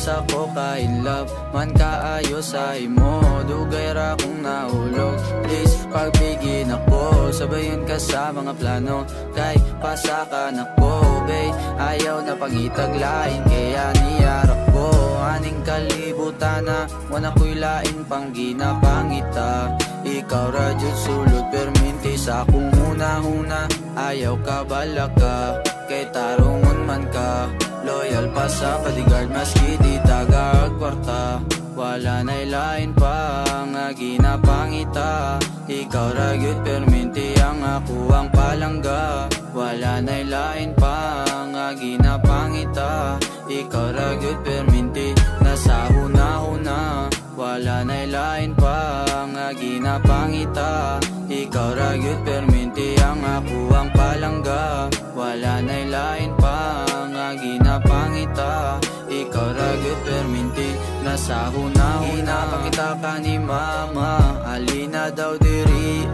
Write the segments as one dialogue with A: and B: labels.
A: ako ka in love, man kaayo sa imo. Dugay ra kung nahulog, please pagbigin ako. Sabayon ka sa mga plano, kay pasakan ako, babe. Ayaw na pangitaglain, kaya niyarap ko. Aning kalibutan na, wala ko'y lain pang ginapangita. Ikaw ra jud sulod, perminti sa akong huna-huna. Ayaw ka balaka, kay tarungon man ka. Loyal pa sa bodyguard, maski di tagag kwarta. Wala na'y lain pa nga ginapangita. Ikaw ra gyud perminti, ang ako ang palangga. Wala na'y lain pa nga ginapangita. Ikaw ra gyud perminti, nasa huna-huna. Wala na'y lain pa nga ginapangita. Ikaw ra gyud perminti, ang ako ang palangga. Wala na'y lain pa nga ginapangita. Ikaw ra gyud perminti, nasa huna-huna. Pakita ka ni mama, alina daw diri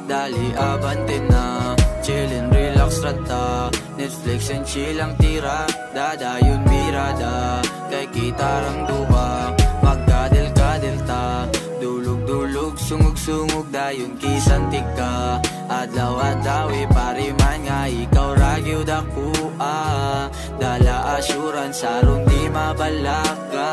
A: dali abante na. Chillin' relax rata, Netflix and chill ang tira. Dadayon birada, kay kita rang duha. Magkadil-kadil ta, dulog-dulog, sungog-sungog, dayon kisantik ka. Adlaw-adlawi pariman nga ikaw ra gyud ako dala assurance aron di mabalaka.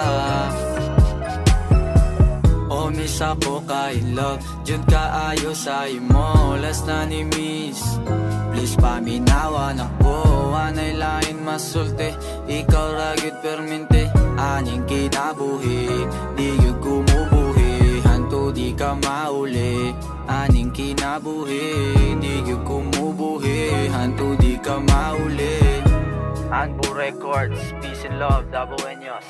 A: Oh miss ako ka in love, jud kaayo sa imo. Last na ni miss, please paminawan ako. Anay lain masulte, ikaw ra gyud permente. Aning kinabuhi, di gyud kumubuhi. Hanto di ka mauli. Aning kinabuhi, di gyud kumubuhi. Hanto di ka mauli. Anbu Records, peace and love, Davao Enyos.